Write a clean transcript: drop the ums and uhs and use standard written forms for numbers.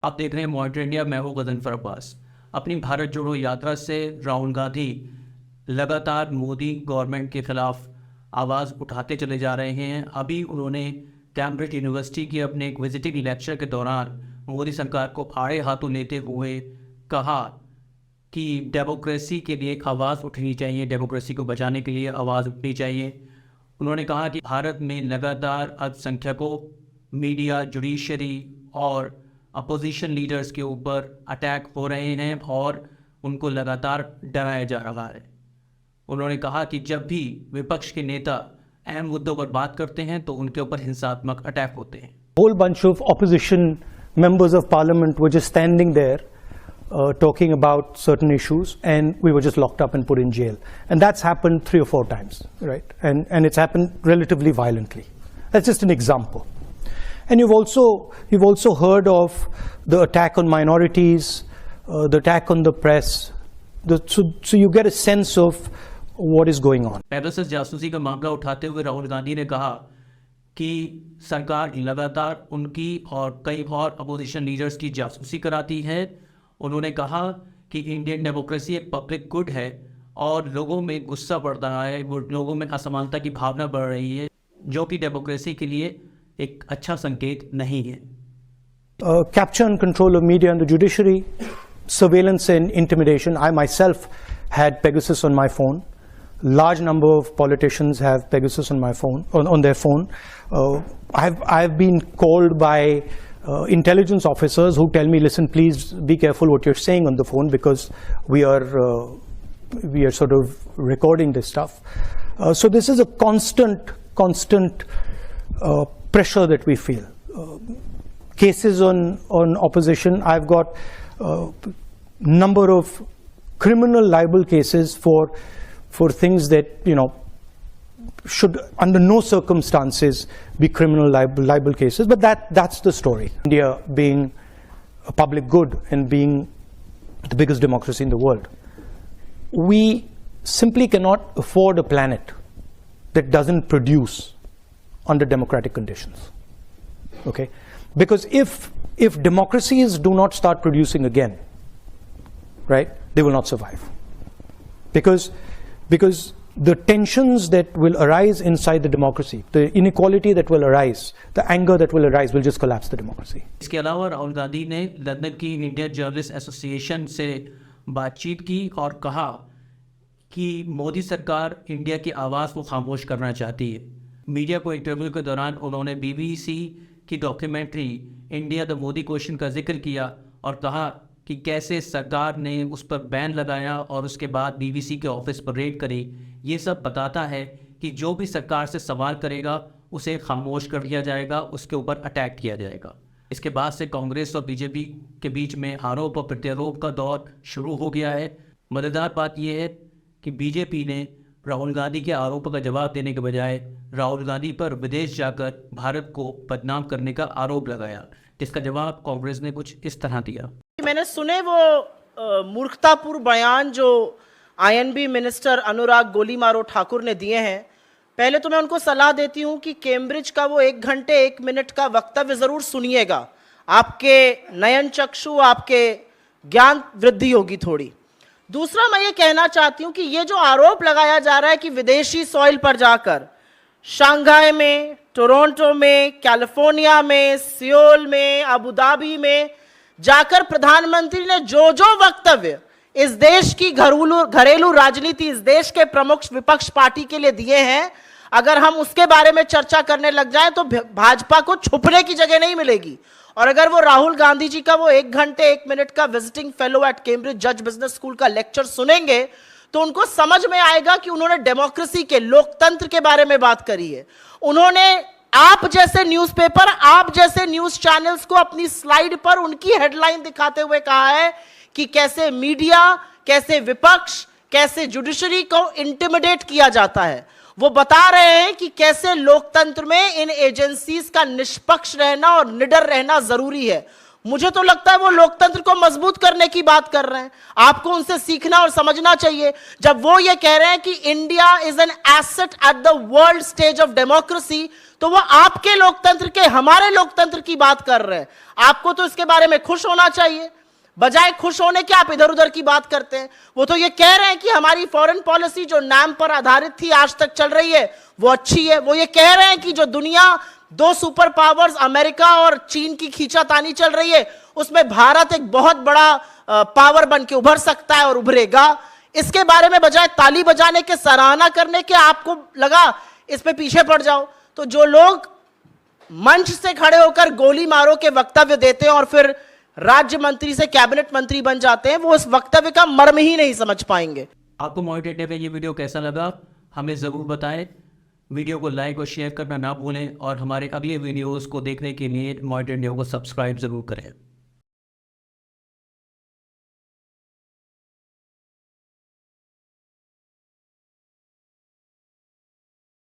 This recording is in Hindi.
आप देख रहे हैं मॉनिटर इंडिया। मैं हूं गजनफर अब्बास। अपनी भारत जोड़ो यात्रा से राहुल गांधी लगातार मोदी गवर्नमेंट के खिलाफ आवाज़ उठाते चले जा रहे हैं। अभी उन्होंने कैम्ब्रिज यूनिवर्सिटी की अपने एक विजिटिंग लेक्चर के दौरान मोदी सरकार को आड़े हाथों लेते हुए कहा कि डेमोक्रेसी के लिए एक आवाज़ उठनी चाहिए, डेमोक्रेसी को बचाने के लिए आवाज़ उठनी चाहिए। उन्होंने कहा कि भारत में लगातार अल्पसंख्यकों, मीडिया, जुडिशरी और अपोजिशन लीडर्स के ऊपर अटैक हो रहे हैं और उनको लगातार डराया जा रहा है। उन्होंने कहा कि जब भी विपक्ष के नेता अहम मुद्दों पर बात करते हैं तो उनके ऊपर हिंसात्मक अटैक होते हैं। Whole bunch of opposition members of parliament were just standing there talking about certain issues, and we were just locked up and put in jail. And that's happened 3 or 4 times, right? And it's happened relatively violently. That's just an example. And you've also heard of the attack on minorities, the attack on the press. So you get a sense of what is going on. Pegasus जासूसी का मामला उठाते हुए राहुल गांधी ने कहा कि सरकार लगातार उनकी और कई और अपोजिशन लीडर्स की जासूसी कराती है। उन्होंने कहा कि इंडियन डेमोक्रेसी एक पब्लिक गुड है और लोगों में गुस्सा बढ़ रहा है, लोगों में असमानता की भावना बढ़ रही है, जो कि डेमोक्रेसी के लिए एक अच्छा संकेत नहीं है। Capture and control of media and the judiciary, surveillance and intimidation. I myself had Pegasus on my phone. Large number of politicians have Pegasus on my phone, on their phone. I've been called by intelligence officers who tell me, listen, please be careful what you're saying on the phone because we are sort of recording this stuff. So this is a constant pressure that we feel. Cases on opposition. I've got number of criminal libel cases for things that, you know, should under no circumstances be criminal libel cases. But that's the story. India being a public good and being the biggest democracy in the world, we simply cannot afford a planet that doesn't produce under democratic conditions. Okay? Because if democracies do not start producing again, right, they will not survive. Because the tensions that will arise inside the democracy, the inequality that will arise, the anger that will arise will just collapse the democracy. इसके अलावा राहुल गांधी ने लंदन की इंडियन जर्नलिस्ट एसोसिएशन से बातचीत की और कहा कि मोदी सरकार इंडिया की आवाज़ को खामोश करना चाहती है। मीडिया को इंटरव्यू के दौरान उन्होंने बीबीसी की documentary India the Modi question का जिक्र किया और कहा कि कैसे सरकार ने उस पर बैन लगाया और उसके बाद बीबीसी के ऑफिस पर रेड करी। ये सब बताता है कि जो भी सरकार से सवाल करेगा उसे खामोश कर दिया जाएगा, उसके ऊपर अटैक किया जाएगा। इसके बाद से कांग्रेस और बीजेपी के बीच में आरोप और प्रत्यारोप का दौर शुरू हो गया है। मज़ेदार बात यह है कि बीजेपी ने राहुल गांधी के आरोपों का जवाब देने के बजाय राहुल गांधी पर विदेश जाकर भारत को बदनाम करने का आरोप लगाया, जिसका जवाब कांग्रेस ने कुछ इस तरह दिया। मैंने सुने वो मूर्खतापूर्ण बयान जो आईएनबी मिनिस्टर अनुराग गोलीमारो ठाकुर ने दिए हैं। पहले तो मैं उनको सलाह देती हूं कि कैम्ब्रिज का वो 1 घंटे 1 मिनट का वक्तव्य जरूर सुनिएगा, आपके नयन चक्षु, आपके ज्ञान वृद्धि होगी थोड़ी। दूसरा मैं ये कहना चाहती हूं कि ये जो आरोप लगाया जा रहा है कि विदेशी सॉइल पर जाकर शंघाई में, टोरंटो में, कैलिफोर्निया में, सियोल में, अबू धाबी में जाकर प्रधानमंत्री ने जो वक्तव्य इस देश की घरेलू राजनीति, इस देश के प्रमुख विपक्ष पार्टी के लिए दिए हैं, अगर हम उसके बारे में चर्चा करने लग जाएं तो भाजपा को छुपने की जगह नहीं मिलेगी। और अगर वो राहुल गांधी जी का वो 1 घंटे 1 मिनट का विजिटिंग फेलो एट कैम्ब्रिज जज बिजनेस स्कूल का लेक्चर सुनेंगे तो उनको समझ में आएगा कि उन्होंने डेमोक्रेसी के, लोकतंत्र के बारे में बात करी है। उन्होंने आप जैसे न्यूज़पेपर, आप जैसे न्यूज चैनल्स को अपनी स्लाइड पर उनकी हेडलाइन दिखाते हुए कहा है कि कैसे मीडिया, कैसे विपक्ष, कैसे जुडिशरी को इंटिमिडेट किया जाता है। वो बता रहे हैं कि कैसे लोकतंत्र में इन एजेंसीज का निष्पक्ष रहना और निडर रहना जरूरी है। मुझे तो लगता है वो लोकतंत्र को मजबूत करने की बात कर रहे हैं। आपको उनसे सीखना और समझना चाहिए। जब वो ये कह रहे हैं कि India is an asset at the world stage of democracy, तो वो आपके लोकतंत्र के, हमारे लोकतंत्र की बात कर रहे हैं। आपको तो इसके बारे में खुश होना चाहिए, बजाय खुश होने के आप इधर उधर की बात करते हैं। वो तो ये कह रहे हैं कि हमारी फॉरेन पॉलिसी जो नाम पर आधारित थी, आज तक चल रही है, वो अच्छी है। वो ये कह रहे हैं कि जो दुनिया दो सुपर पावर्स अमेरिका और चीन की खींचातानी चल रही है, उसमें भारत एक बहुत बड़ा पावर बन के उभर सकता है और उभरेगा। इसके बारे में बजाय ताली बजाने के, सराहना करने के, आपको लगा इस पे पीछे पड़ जाओ। तो जो लोग मंच से खड़े होकर गोली मारो के वक्तव्य देते हैं और फिर राज्य मंत्री से कैबिनेट मंत्री बन जाते हैं, वो इस वक्तव्य का मर्म ही नहीं समझ पाएंगे। आपको मॉनिटर इंडिया पे ये वीडियो कैसा लगा हमें ज़रूर बताएं। वीडियो को लाइक और शेयर करना ना भूलें और हमारे अगले वीडियोस को देखने के लिए मॉनिटर इंडिया को सब्सक्राइब ज़रूर करें।